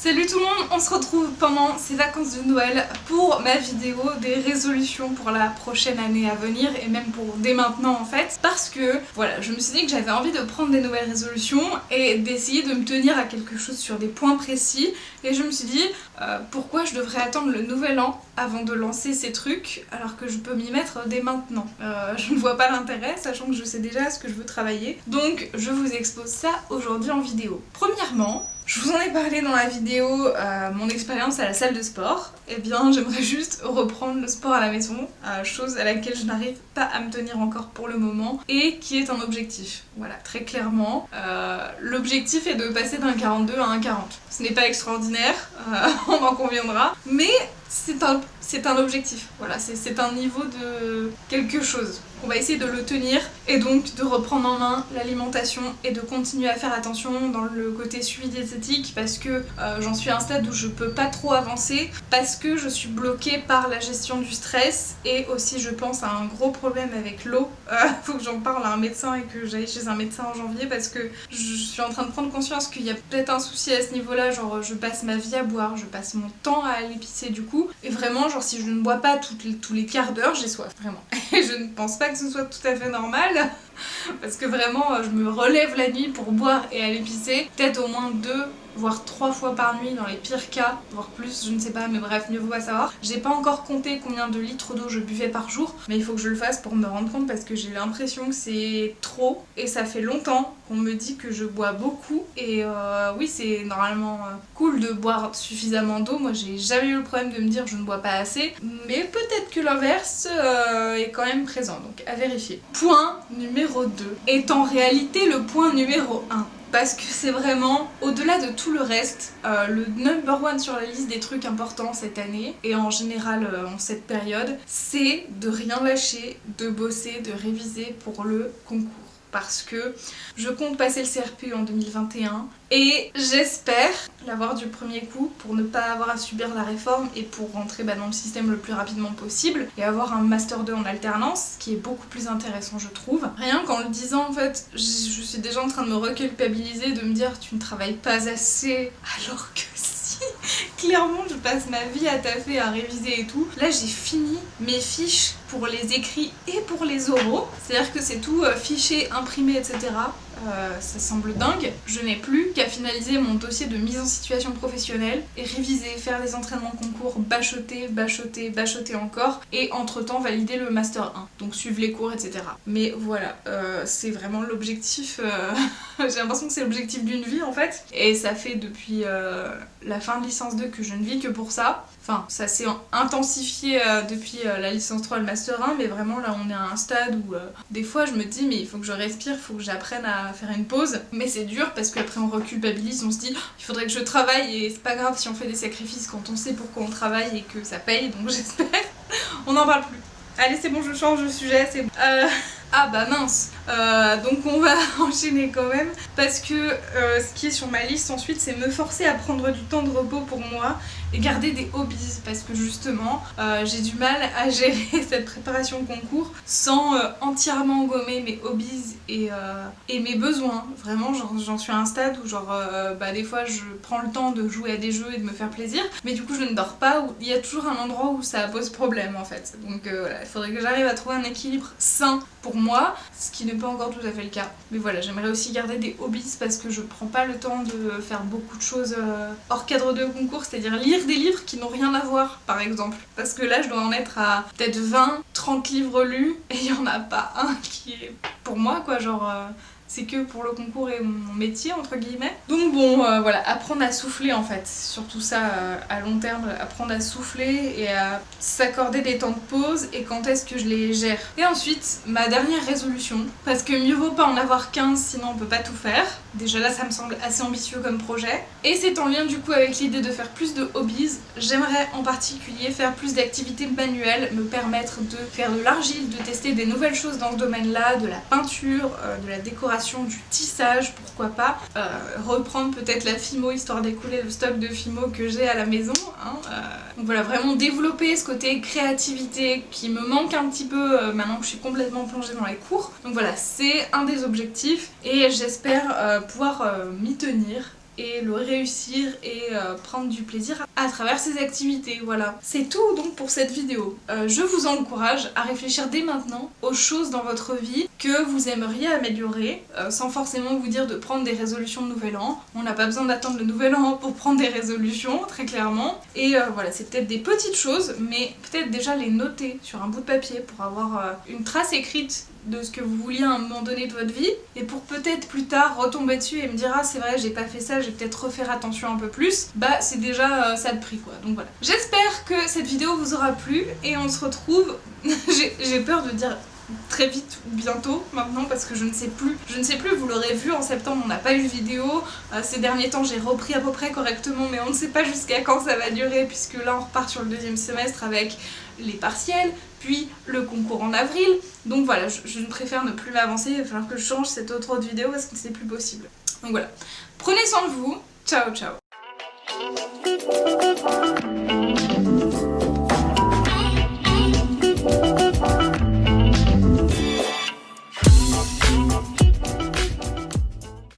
Salut tout le monde, on se retrouve pendant ces vacances de Noël pour ma vidéo des résolutions pour la prochaine année à venir et même pour dès maintenant en fait, parce que voilà, je me suis dit que j'avais envie de prendre des nouvelles résolutions et d'essayer de me tenir à quelque chose sur des points précis, et je me suis dit pourquoi je devrais attendre le nouvel an avant de lancer ces trucs alors que je peux m'y mettre dès maintenant. Je ne vois pas l'intérêt, sachant que je sais déjà ce que je veux travailler, donc je vous expose ça aujourd'hui en vidéo. Premièrement, je vous en ai parlé dans la vidéo, mon expérience à la salle de sport. Eh bien, j'aimerais juste reprendre le sport à la maison, chose à laquelle je n'arrive pas à me tenir encore pour le moment, et qui est un objectif. Voilà, très clairement. L'objectif est de passer d'un 42 à un 40. Ce n'est pas extraordinaire, on en conviendra, mais c'est un objectif. Voilà, c'est un niveau de quelque chose. On va essayer de le tenir et donc de reprendre en main l'alimentation et de continuer à faire attention dans le côté suivi diététique, parce que j'en suis à un stade où je peux pas trop avancer parce que je suis bloquée par la gestion du stress, et aussi je pense à un gros problème avec l'eau. Faut que j'en parle à un médecin et que j'aille chez un médecin en janvier, parce que je suis en train de prendre conscience qu'il y a peut-être un souci à ce niveau-là. Genre je passe ma vie à boire, je passe mon temps à aller pisser du coup, et vraiment genre si je ne bois pas tous les quarts d'heure, j'ai soif, vraiment. Et je ne pense pas que ce soit tout à fait normal, parce que vraiment je me relève la nuit pour boire et aller pisser, peut-être au moins 2 voire 3 fois par nuit dans les pires cas, voire plus, je ne sais pas, mais bref, mieux vaut pas savoir. J'ai pas encore compté combien de litres d'eau je buvais par jour, mais il faut que je le fasse pour me rendre compte, parce que j'ai l'impression que c'est trop, et ça fait longtemps qu'on me dit que je bois beaucoup, et oui, c'est normalement cool de boire suffisamment d'eau. Moi j'ai jamais eu le problème de me dire je ne bois pas assez, mais peut-être que l'inverse est quand même présent, donc à vérifier. Point numéro 2 est en réalité le point numéro 1. Parce que c'est vraiment, au-delà de tout le reste, le number one sur la liste des trucs importants cette année, et en général en cette période, c'est de rien lâcher, de bosser, de réviser pour le concours. Parce que je compte passer le CRPU en 2021 et j'espère l'avoir du premier coup pour ne pas avoir à subir la réforme et pour rentrer dans le système le plus rapidement possible et avoir un Master 2 en alternance, ce qui est beaucoup plus intéressant je trouve. Rien qu'en le disant en fait, je suis déjà en train de me reculpabiliser, de me dire tu ne travailles pas assez, alors que si, clairement je passe ma vie à taffer, à réviser et tout. Là j'ai fini mes fiches pour les écrits et pour les oraux, c'est-à-dire que c'est tout fiché, imprimé, etc. Ça semble dingue. Je n'ai plus qu'à finaliser mon dossier de mise en situation professionnelle et réviser, faire des entraînements concours, bachoter encore, et entre-temps valider le Master 1. Donc suivre les cours, etc. Mais voilà, c'est vraiment l'objectif, j'ai l'impression que c'est l'objectif d'une vie en fait. Et ça fait depuis la fin de licence 2 que je ne vis que pour ça. Enfin, ça s'est intensifié depuis la licence 3 et le Master 1, mais vraiment là on est à un stade où des fois je me dis mais il faut que je respire, il faut que j'apprenne à faire une pause. Mais c'est dur parce qu'après on reculpabilise, on se dit il faudrait que je travaille, et c'est pas grave si on fait des sacrifices quand on sait pourquoi on travaille et que ça paye, donc j'espère. On n'en parle plus. Allez c'est bon, je change de sujet, c'est bon. Ah bah mince, donc on va enchaîner quand même, parce que ce qui est sur ma liste ensuite, c'est me forcer à prendre du temps de repos pour moi et garder des hobbies, parce que justement j'ai du mal à gérer cette préparation concours sans entièrement gommer mes hobbies et mes besoins. Vraiment j'en suis à un stade où genre des fois je prends le temps de jouer à des jeux et de me faire plaisir, mais du coup je ne dors pas, ou il y a toujours un endroit où ça pose problème en fait. Donc voilà, il faudrait que j'arrive à trouver un équilibre sain pour moi, ce qui n'est pas encore tout à fait le cas. Mais voilà, j'aimerais aussi garder des hobbies, parce que je prends pas le temps de faire beaucoup de choses hors cadre de concours, c'est-à-dire lire des livres qui n'ont rien à voir par exemple. Parce que là je dois en être à peut-être 20-30 livres lus et il y en a pas un qui est pour moi quoi, genre c'est que pour le concours et mon métier entre guillemets. Donc bon voilà, apprendre à souffler en fait, surtout ça à long terme, apprendre à souffler et à s'accorder des temps de pause, et quand est-ce que je les gère. Et ensuite ma dernière résolution, parce que mieux vaut pas en avoir 15 sinon on peut pas tout faire. Déjà là ça me semble assez ambitieux comme projet, et c'est en lien du coup avec l'idée de faire plus de hobbies. J'aimerais en particulier faire plus d'activités manuelles, me permettre de faire de l'argile, de tester des nouvelles choses dans ce domaine là, de la peinture, de la décoration, du tissage, pourquoi pas, reprendre peut-être la Fimo histoire d'écouler le stock de Fimo que j'ai à la maison, hein, donc voilà, vraiment développer ce côté créativité qui me manque un petit peu maintenant que je suis complètement plongée dans les cours. Donc voilà, c'est un des objectifs et j'espère pouvoir m'y tenir et le réussir et prendre du plaisir à travers ces activités, voilà. C'est tout donc pour cette vidéo. Je vous encourage à réfléchir dès maintenant aux choses dans votre vie que vous aimeriez améliorer, sans forcément vous dire de prendre des résolutions de nouvel an. On n'a pas besoin d'attendre le nouvel an pour prendre des résolutions, très clairement. Et voilà, c'est peut-être des petites choses, mais peut-être déjà les noter sur un bout de papier pour avoir une trace écrite de ce que vous vouliez à un moment donné de votre vie, et pour peut-être plus tard retomber dessus et me dire ah c'est vrai j'ai pas fait ça, j'ai peut-être refaire attention un peu plus, bah c'est déjà ça de prix quoi, donc voilà. J'espère que cette vidéo vous aura plu et on se retrouve, j'ai peur de dire très vite ou bientôt maintenant parce que je ne sais plus, vous l'aurez vu en septembre on n'a pas eu de vidéo, ces derniers temps j'ai repris à peu près correctement mais on ne sait pas jusqu'à quand ça va durer puisque là on repart sur le deuxième semestre avec les partiels, puis le concours en avril, donc voilà, je préfère ne plus m'avancer, il va falloir que je change cette autre vidéo parce que c'est plus possible. Donc voilà, prenez soin de vous, ciao ciao.